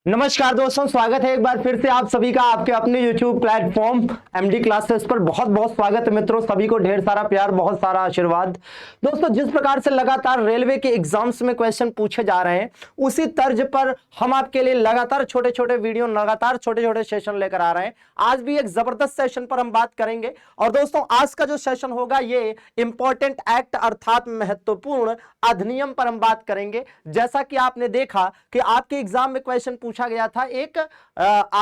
नमस्कार दोस्तों, स्वागत है एक बार फिर से आप सभी का आपके अपने YouTube प्लेटफॉर्म एमडी क्लासेस पर। बहुत बहुत स्वागत है मित्रों, सभी को ढेर सारा प्यार, बहुत सारा आशीर्वाद। दोस्तों, जिस प्रकार से लगातार रेलवे के एग्जाम्स में क्वेश्चन पूछे जा रहे हैं, उसी तर्ज पर हम आपके लिए लगातार छोटे छोटे वीडियो, लगातार छोटे छोटे सेशन लेकर आ रहे हैं। आज भी एक जबरदस्त सेशन पर हम बात करेंगे। और दोस्तों, आज का जो सेशन होगा ये इंपॉर्टेंट एक्ट अर्थात महत्वपूर्ण अधिनियम पर हम बात करेंगे। जैसा कि आपने देखा कि आपके एग्जाम में क्वेश्चन पूछा गया था एक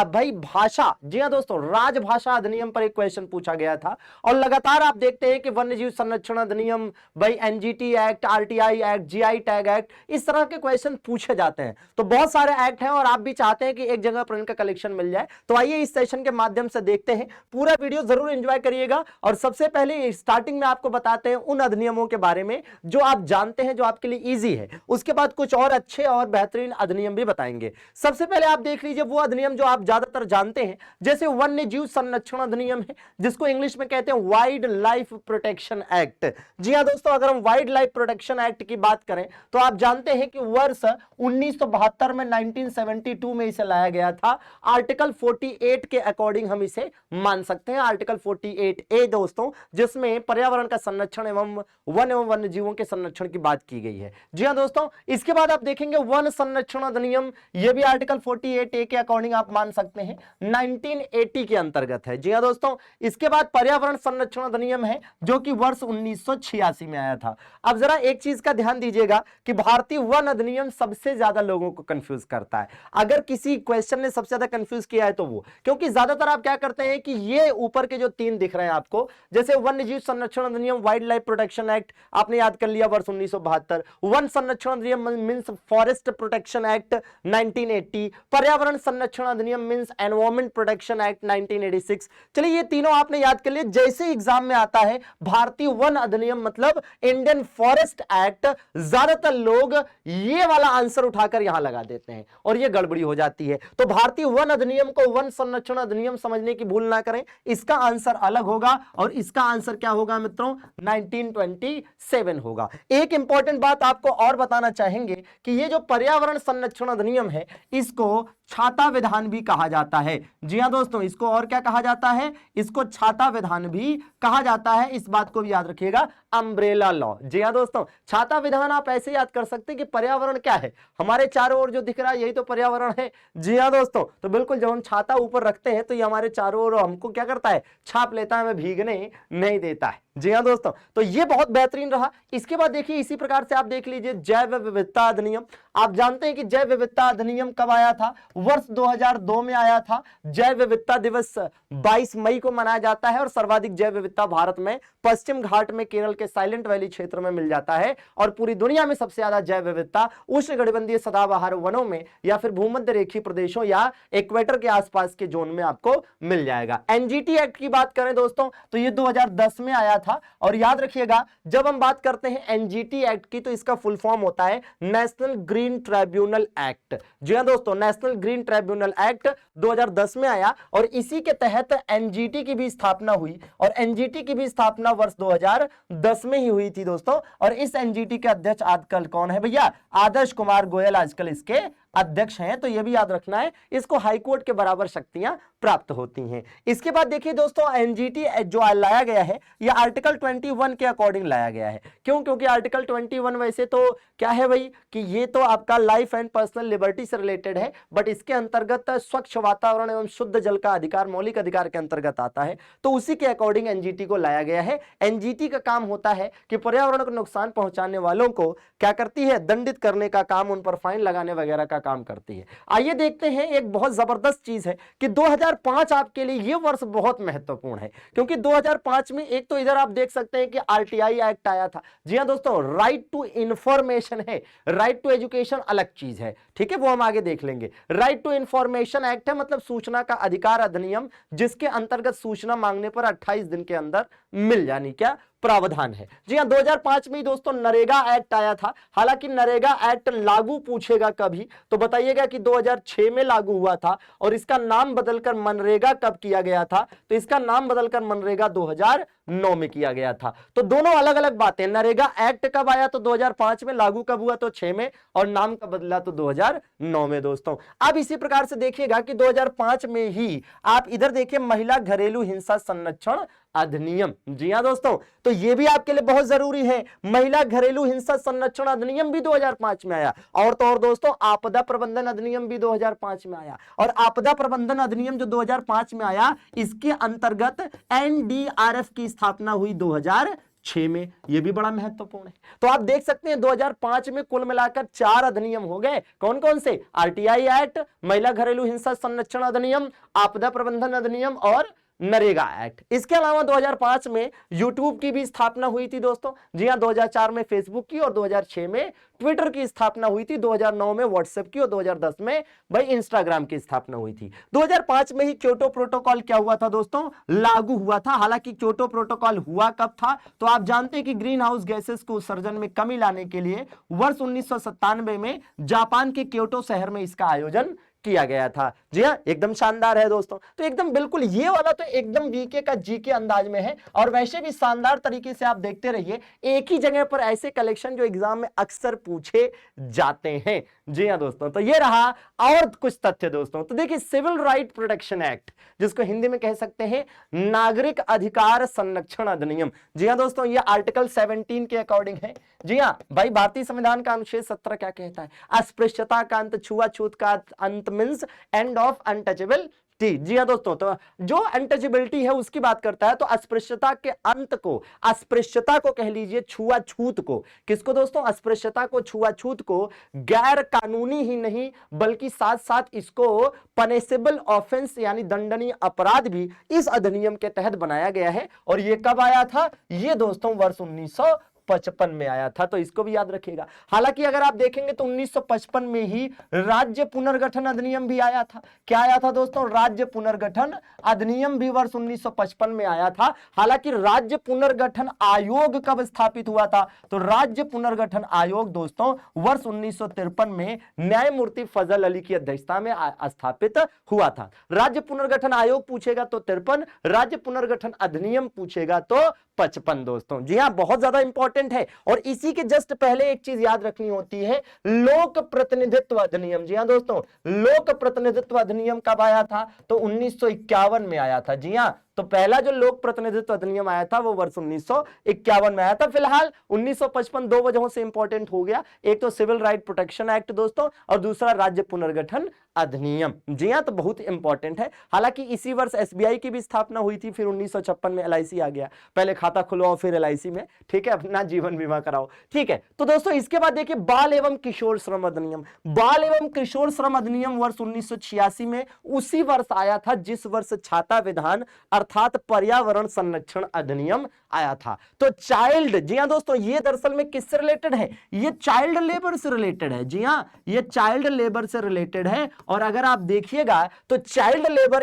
भाई भाषा, जी हां दोस्तों, राजभाषा अधिनियम पर एक क्वेश्चन पूछा गया था। और लगातार आप देखते हैं कि वन्यजीव संरक्षण अधिनियम, भाई NGT act, RTI act, GI tag act, इस तरह के क्वेश्चन पूछे जाते हैं। तो बहुत सारे एक्ट हैं और आप भी चाहते हैं कि एक जगह पर इनका कलेक्शन मिल जाए। तो आइए इस सेशन के माध्यम से देखते हैं, पूरा वीडियो जरूर एंजॉय करिएगा। और सबसे पहले स्टार्टिंग में आपको बताते हैं उन अधिनियमों के बारे में जो आप जानते हैं, जो आपके लिए इजी है। उसके बाद कुछ और अच्छे और बेहतरीन अधिनियम भी बताएंगे। सबसे पहले आप देख लीजिए वो अधिनियम जो आप ज्यादातर जानते हैं, जैसे वन्य जीव संरक्षण अधिनियम है, जिसको इंग्लिश में कहते हैं वाइल्ड लाइफ प्रोटेक्शन एक्ट। जी हां दोस्तों, अगर हम वाइल्ड लाइफ प्रोटेक्शन एक्ट की बात करें तो आप जानते हैं कि वर्ष 1972 में 1972 में इसे लाया गया था। आर्टिकल 48 के अकॉर्डिंग हम इसे मान सकते हैं। आर्टिकल 48A दोस्तों, जिसमें पर्यावरण का संरक्षण एवं वन एवं वन्य जीवों के संरक्षण की बात की गई है। जी हां दोस्तों, इसके बाद आप देखेंगे वन संरक्षण अधिनियम, यह भी आर्टिकल 48A के अकॉर्डिंग आप मान सकते हैं 1980 के अंतर्गत है। जी हां दोस्तों, इसके बाद पर्यावरण संरक्षण अधिनियम है जो कि वर्ष 1986 में आया था। अब जरा एक चीज का ध्यान दीजिएगा कि भारतीय वन अधिनियम सबसे ज्यादा लोगों को कंफ्यूज करता है। अगर किसी क्वेश्चन ने सबसे ज्यादा कंफ्यूज किया है तो वो, क्योंकि ज्यादातर आप क्या करते हैं कि ये ऊपर के जो तीन दिख रहे हैं आपको, जैसे वन्य जीव संरक्षण अधिनियम, वाइल्ड लाइफ प्रोटेक्शन एक्ट, आपने याद कर लिया वर्ष 1972, वन संरक्षण अधिनियम मींस फॉरेस्ट प्रोटेक्शन एक्ट 1980, पर्यावरण संरक्षण अधिनियम मींस एनवायरमेंट प्रोटेक्शन एक्ट 1986। चलिए ये तीनों आपने याद कर लिए। जैसे एग्जाम में आता है भारतीय वन अधिनियम मतलब इंडियन फॉरेस्ट एक्ट, ज्यादातर लोग ये वाला आंसर उठाकर यहां लगा देते हैं और ये गड़बड़ी हो जाती है। तो भारतीय वन अधिनियम को वन संरक्षण अधिनियम समझने की भूल ना करें, इसका आंसर अलग होगा और इसका आंसर क्या होगा मित्रों, 1927 होगा। एक इंपॉर्टेंट बात आपको और बताना चाहेंगे कि ये जो पर्यावरण संरक्षण अधिनियम है, इसको छाता विधान भी कहा जाता है। जी हां दोस्तों, इसको और क्या कहा जाता है, इसको छाता विधान भी कहा जाता है। इस बात को भी याद रखिएगा, अम्ब्रेला लॉ। जी हां दोस्तों, छाता विधान आप ऐसे याद कर सकते हैं कि पर्यावरण क्या है, हमारे चारों ओर जो दिख रहा है यही तो पर्यावरण है। जी हां दोस्तों, तो बिल्कुल जब हम छाता ऊपर रखते हैं तो ये हमारे चारों ओर हमको क्या करता है, छाप लेता है, हमें भीगने नहीं देता है। जी हां दोस्तों, तो ये बहुत बेहतरीन रहा। इसके बाद देखिए इसी प्रकार से आप देख लीजिए जैव विविधता अधिनियम। आप जानते हैं कि जैव विविधता अधिनियम कब आया था, वर्ष 2002 में आया था। जैव विविधता दिवस 22 मई को मनाया जाता है और सर्वाधिक जैव विविधता भारत में पश्चिम घाट में केरल के साइलेंट वैली क्षेत्र में मिल जाता है। और पूरी दुनिया में सबसे ज्यादा जैव विविधता उष्णकटिबंधीय सदाबहार वनों में या फिर भूमध्य रेखीय प्रदेशों या इक्वेटर के आसपास के जोन में आपको मिल जाएगा। एनजीटी एक्ट की बात करें दोस्तों तो ये 2010 में आया था। और याद रखिएगा जब हम बात करते हैं एनजीटी एक्ट की तो इसका फुल फॉर्म होता है नेशनल ग्रीन ट्राइब्यूनल एक्ट। जी हां दोस्तों, नेशनल ग्रीन ट्राइब्यूनल एक्ट 2010 में आया और इसी के तहत एनजीटी की भी स्थापना हुई। और एनजीटी की भी स्थापना वर्ष 2010 में ही हुई थी दोस्तों। और इस एनजीटी के अध्यक्ष आजकल कौन है भैया, आदर्श कुमार गोयल आजकल इसके अध्यक्ष हैं। तो यह भी याद रखना है, इसको हाईकोर्ट के बराबर शक्तियां प्राप्त होती हैं। इसके बाद देखिए दोस्तों, एनजीटी जो लाया गया है यह आर्टिकल 21 के अकॉर्डिंग लाया गया है। क्यों, क्योंकि आर्टिकल 21 वैसे तो क्या है भाई कि ये तो आपका लाइफ एंड पर्सनल लिबर्टी से रिलेटेड है, बट इसके अंतर्गत स्वच्छ वातावरण एवं शुद्ध जल का अधिकार मौलिक अधिकार के अंतर्गत आता है। तो उसी के अकॉर्डिंग एनजीटी को लाया गया है। एनजीटी का काम होता है कि पर्यावरण को नुकसान पहुंचाने वालों को क्या करती है, दंडित करने का काम, उन पर फाइन लगाने वगैरह का काम करती है। आइए देखते हैं, एक बहुत जबरदस्त चीज है कि 2005 आपके लिए यह वर्ष बहुत महत्वपूर्ण है, क्योंकि 2005 में एक तो इधर आप देख सकते हैं कि आरटीआई एक्ट आया था। जी हां दोस्तों, राइट टू इंफॉर्मेशन है, राइट टू एजुकेशन अलग चीज है, ठीक है, वो हम आगे देख लेंगे। राइट टू इंफॉर्मेशन एक्ट है मतलब सूचना का अधिकार अधिनियम, जिसके अंतर्गत सूचना मांगने पर 28 दिन के अंदर मिल जानी क्या प्रावधान है। जी हाँ, 2005 में ही दोस्तों नरेगा एक्ट आया था। हालांकि नरेगा एक्ट लागू पूछेगा कभी तो बताइएगा कि 2006 में लागू हुआ था और इसका नाम बदलकर मनरेगा कब किया गया था, तो इसका नाम बदलकर मनरेगा 2009 में किया गया था। तो दोनों अलग अलग बातें, नरेगा एक्ट कब आया तो 2005 में, लागू कब हुआ तो 6 में, और नाम कब बदला तो 2009 में दोस्तों। अब इसी प्रकार से देखिएगा कि 2005 में ही आप इधर देखिए महिला घरेलू हिंसा संरक्षण अधिनियम। जी हां दोस्तों, तो यह भी आपके लिए बहुत जरूरी है। महिला घरेलू हिंसा संरक्षण अधिनियम भी 2005 में आया, और तो और दोस्तों आपदा प्रबंधन अधिनियम भी 2005 में आया। और आपदा प्रबंधन अधिनियम जो 2005 में आया, इसके अंतर्गत एनडीआरएफ की स्थापना हुई 2006 में। यह भी बड़ा महत्वपूर्ण है। तो आप देख सकते हैं 2005 में कुल मिलाकर 4 अधिनियम हो गए। कौन कौन से? आरटीआई एक्ट, महिला घरेलू हिंसा संरक्षण अधिनियम, आपदा प्रबंधन अधिनियम और नरेगा एक्ट। इसके अलावा 2005 में यूट्यूब की भी स्थापना हुई थी दोस्तों। जी हां, 2004 में फेसबुक की और 2006 में ट्विटर की स्थापना हुई थी, 2009 में व्हाट्सएप की और 2010 में भाई इंस्टाग्राम की स्थापना हुई थी। 2005 में ही क्योटो प्रोटोकॉल क्या हुआ था दोस्तों? लागू हुआ था। हालांकि क्योटो प्रोटोकॉल हुआ कब था तो आप जानते हैं कि ग्रीन हाउस गैसेस को उत्सर्जन में कमी लाने के लिए वर्ष 1997 में जापान के क्योटो शहर में इसका आयोजन किया गया था। जी हाँ, एकदम शानदार है दोस्तों। तो एकदम बिल्कुल ये वाला तो एकदम वीके का जीके अंदाज में है, और वैसे भी शानदार तरीके से आप देखते रहिए एक ही जगह पर ऐसे कलेक्शन जो एग्जाम में अक्सर पूछे जाते हैं। जी हाँ दोस्तों, तो ये रहा और कुछ तथ्य दोस्तों। तो देखिए सिविल राइट प्रोटेक्शन एक्ट, जिसको हिंदी में कह सकते हैं नागरिक अधिकार संरक्षण अधिनियम। जी हाँ दोस्तों, ये आर्टिकल 17 के अकॉर्डिंग है। जी हाँ भाई, भारतीय संविधान का अनुच्छेद 17 क्या कहता है? अस्पृश्यता का अंत, छुआछूत का अंत मींस एंड ऑफ अनटचेबिलिटी। जी हाँ दोस्तों, तो जो अनटचेबिलिटी है उसकी बात करता है। तो अस्पृश्यता के अंत को, अस्पृश्यता को कह लीजिए, छुआछूत को, किसको दोस्तों? अस्पृश्यता को, छुआछूत को गैर कानूनी ही नहीं बल्कि साथ साथ इसको पनिशेबल ऑफेंस यानी दंडनीय अपराध भी इस अधिनियम के तहत बनाया गया है। और ये कब आया था? ये दोस्तों वर्ष 1955 में आया था। तो इसको भी याद रखिएगा। हालांकि अगर आप देखेंगे तो 1955 में ही राज्य पुनर्गठन अधिनियम भी आया था। क्या आया था दोस्तों? राज्य पुनर्गठन अधिनियम भी वर्ष 1955 में आया था। हालांकि राज्य पुनर्गठन आयोग कब स्थापित हुआ था? तो राज्य पुनर्गठन आयोग दोस्तों वर्ष 1953 में न्यायमूर्ति फजल अली की अध्यक्षता में स्थापित हुआ था। राज्य पुनर्गठन आयोग पूछेगा तो 53, राज्य पुनर्गठन अधिनियम पूछेगा तो 55 दोस्तों। जी हां, बहुत ज्यादा इंपॉर्टेंट है। और इसी के जस्ट पहले एक चीज याद रखनी होती है, लोक प्रतिनिधित्व अधिनियम। जी हां दोस्तों, लोक प्रतिनिधित्व अधिनियम कब आया था? तो 1951 में आया था। जी हां, तो पहला जो लोक प्रतिनिधित्व अधिनियम आया था वो वर्ष 1951 में आया था। फिलहाल 1955 दो वजहों से इंपॉर्टेंट हो गया, एक तो सिविल राइट प्रोटेक्शन एक्ट दोस्तों, और दूसरा राज्य पुनर्गठन अधिनियम। जी हां, तो बहुत इंपॉर्टेंट है। हालांकि इसी वर्ष एसबीआई की भी स्थापना हुई थी, फिर 1956 में एलआईसी आ गया। पहले खाता खुलवाओ फिर एलआईसी में, ठीक है, अपना जीवन बीमा कराओ, ठीक है। तो दोस्तों इसके बाद देखिए बाल एवं किशोर श्रम अधिनियम। बाल एवं किशोर श्रम अधिनियम वर्ष 1986 में उसी वर्ष आया था जिस वर्ष छाता विधान अर्थात पर्यावरण संरक्षण अधिनियम आया था। तो चाइल्ड, जी हां दोस्तों, ये दरअसल में किससे रिलेटेड है? ये चाइल्ड लेबर से रिलेटेड है। जी हां, ये चाइल्ड लेबर से रिलेटेड है। और अगर आप देखिएगा तो चाइल्ड लेबर,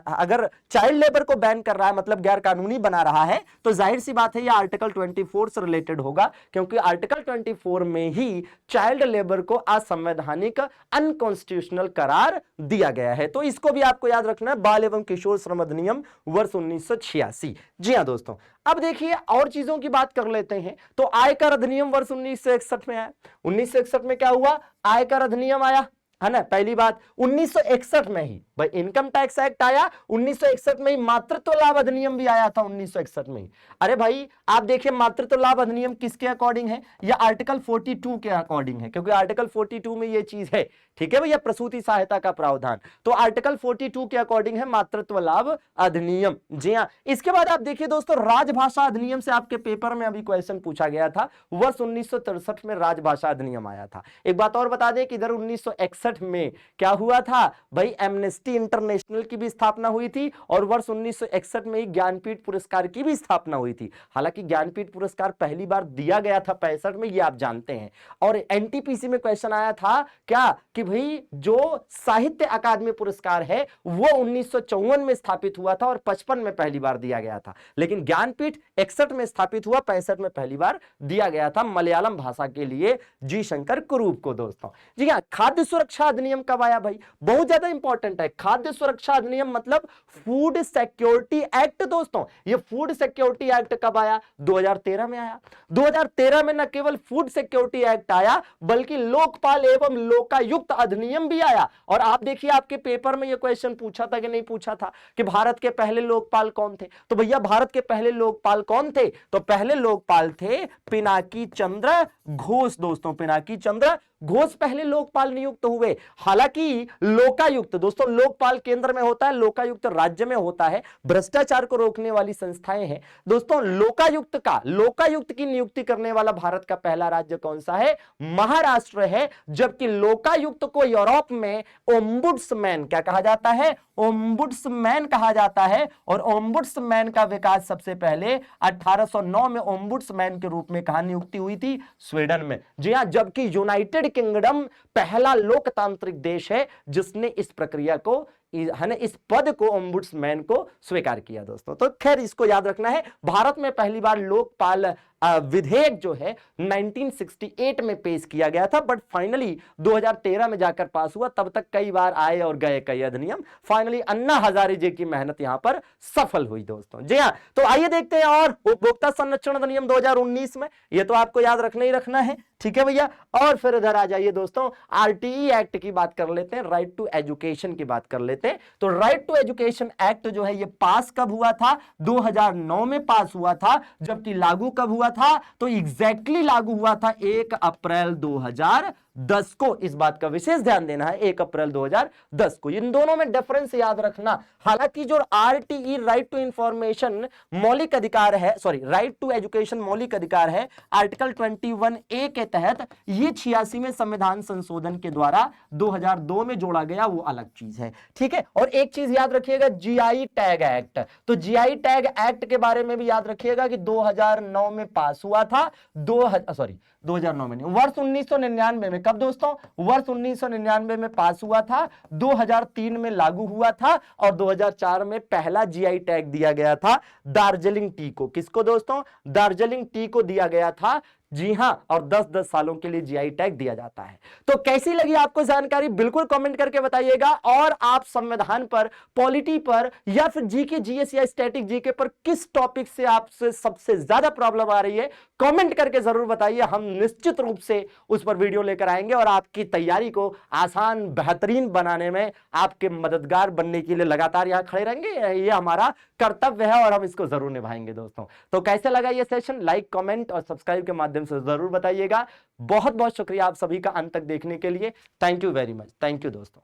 अगर चाइल्ड लेबर को बैन कर रहा है मतलब गैर कानूनी बना रहा है, तो जाहिर सी बात है ये आर्टिकल 24 से रिलेटेड होगा, क्योंकि आर्टिकल 24 में ही चाइल्ड लेबर को असंवैधानिक, अनकॉन्स्टिट्यूशनल करार दिया गया है। तो इसको भी आपको याद रखना है, बाल एवं किशोर श्रम अधिनियम वर्ष 1986। जी हां दोस्तों, अब देखिए और चीजों की बात कर लेते हैं। तो आयकर अधिनियम वर्ष 1961 में आया। 1961 में क्या हुआ? आयकर अधिनियम आया, है ना। पहली बात 1961 में ही भाई इनकम टैक्स एक्ट आया। 1961 में ही मातृत्व लाभ अधिनियम भी आया था, 1961 में ही। अरे भाई आप देखिए मातृत्व लाभ अधिनियम किसके अकॉर्डिंग है? यह आर्टिकल 42 के अकॉर्डिंग है, क्योंकि आर्टिकल 42 में यह चीज है, ठीक है भैया, प्रसूति सहायता का प्रावधान। तो आर्टिकल 42 के अकॉर्डिंग है मातृत्व लाभ अधिनियम। जी हाँ, इसके बाद आप देखिए दोस्तों राजभाषा अधिनियम से आपके पेपर में अभी क्वेश्चन पूछा गया था। वर्ष 1963 में राजभाषा अधिनियम आया था। एक बात और बता दें कि इधर 1961 में क्या हुआ था भाई? एमनेस्टी इंटरनेशनल की भी स्थापना हुई थी, और वर्ष 1961 में ही ज्ञानपीठ पुरस्कार की भी स्थापना हुई थी। हालांकि ज्ञानपीठ पुरस्कार पहली बार दिया गया था 65 में, ये आप जानते हैं। और एनटीपीसी में क्वेश्चन आया था क्या कि भाई जो साहित्य अकादमी पुरस्कार है वो 1954 में स्थापित हुआ था और 55 में पहली बार दिया गया था, लेकिन ज्ञानपीठ 61 में स्थापित हुआ, 65 में पहली बार दिया गया था मलयालम भाषा के लिए जी शंकर कुरूप को। दोस्तों जी हाँ, खाद्य सुरक्षा अधिनियम कब आया भाई, बहुत ज्यादा इंपॉर्टेंट है। खाद्य सुरक्षा अधिनियम मतलब फूड सिक्योरिटी एक्ट। दोस्तों ये फूड सिक्योरिटी एक्ट कब आया, 2013 में आया। 2013 में न केवल फूड सिक्योरिटी एक्ट आया बल्कि लोकपाल एवं लोकायुक्त अधिनियम भी आया। और आप देखिए आपके पेपर में यह क्वेश्चन पूछा था कि नहीं पूछा था कि भारत के पहले लोकपाल कौन थे, तो भैया भारत के पहले लोकपाल कौन थे, तो पहले लोकपाल थे पिनाकी चंद्र घोष। दोस्तों पिनाकी चंद्र घोष पहले लोकपाल नियुक्त हुए। हालांकि लोकायुक्त, दोस्तों लोकपाल केंद्र में होता है, लोकायुक्त राज्य में होता है, भ्रष्टाचार को रोकने वाली संस्थाएं हैं। दोस्तों लोकायुक्त की नियुक्ति करने वाला भारत का पहला राज्य कौन सा है, महाराष्ट्र है। जबकि लोकायुक्त को यूरोप में ओम्बुड्समैन क्या कहा जाता है, ओम्बुड्समैन कहा जाता है। और ओम्बुड्समैन का विकास सबसे पहले 1809 में ओम्बुड्समैन के रूप में कहां नियुक्ति हुई थी, स्वीडन में। जी हां, जबकि यूनाइटेड किंगडम पहला लोकतांत्रिक देश है जिसने इस प्रक्रिया को, इस पद को, ओम्बुड्समैन को स्वीकार किया। दोस्तों तो खैर इसको याद रखना है। भारत में पहली बार लोकपाल विधेयक जो है 1968 में पेश किया गया था, बट फाइनली 2013 में जाकर पास हुआ। तब तक कई बार आए और गए कई अधिनियम, फाइनली अन्ना हजारे जी की मेहनत यहां पर सफल हुई। दोस्तों जी हां, तो आइए देखते हैं और उपभोक्ता संरक्षण अधिनियम 2019 में, ये तो आपको याद रखना ही रखना है, ठीक है भैया। और फिर इधर आ जाइए दोस्तों, आरटीई एक्ट की बात कर लेते हैं, राइट टू एजुकेशन की बात कर लेते हैं। तो राइट टू एजुकेशन एक्ट जो है ये पास कब हुआ था, 2009 में पास हुआ था। जबकि लागू कब हुआ था, तो एग्जैक्टली लागू हुआ था 1 अप्रैल 2010 को। इस बात का विशेष ध्यान देना है, 1 अप्रैल 2010 को। इन दोनों में डिफरेंस याद रखना। हालांकि जो आरटीई राइट टू इंफॉर्मेशन मौलिक अधिकार है, सॉरी राइट टू एजुकेशन मौलिक अधिकार है, आर्टिकल 21A के तहत ये 86वें संविधान संशोधन के द्वारा 2002 में जोड़ा गया, वो अलग चीज है, ठीक है। और एक चीज याद रखिएगा, जीआई टैग एक्ट। तो जीआई टैग एक्ट के बारे में भी याद रखिएगा कि 2009 में पास हुआ था, 2009 में नहीं, वर्ष 1999 में। कब दोस्तों, वर्ष 1999 में पास हुआ था, 2003 में लागू हुआ था और 2004 में पहला जीआई टैग दिया गया था दार्जिलिंग टी को। किसको दोस्तों, दार्जिलिंग टी को दिया गया था। जी हां, और 10-10 सालों के लिए जीआई टैग दिया जाता है। तो कैसी लगी आपको जानकारी, बिल्कुल कमेंट करके बताइएगा। और आप संविधान पर, पॉलिटी पर, या फिर जीके जीएस या स्टैटिक जीके पर किस टॉपिक से आपसे सबसे ज्यादा प्रॉब्लम आ रही है, कमेंट करके जरूर बताइए। हम निश्चित रूप से उस पर वीडियो लेकर आएंगे और आपकी तैयारी को आसान, बेहतरीन बनाने में आपके मददगार बनने के लिए लगातार यहां खड़े रहेंगे। ये हमारा कर्तव्य है और हम इसको जरूर निभाएंगे। दोस्तों तो कैसे लगा ये सेशन, लाइक, कमेंट और सब्सक्राइब के माध्यम से जरूर बताइएगा। बहुत बहुत शुक्रिया आप सभी का अंत तक देखने के लिए। Thank you very much, thank you दोस्तों।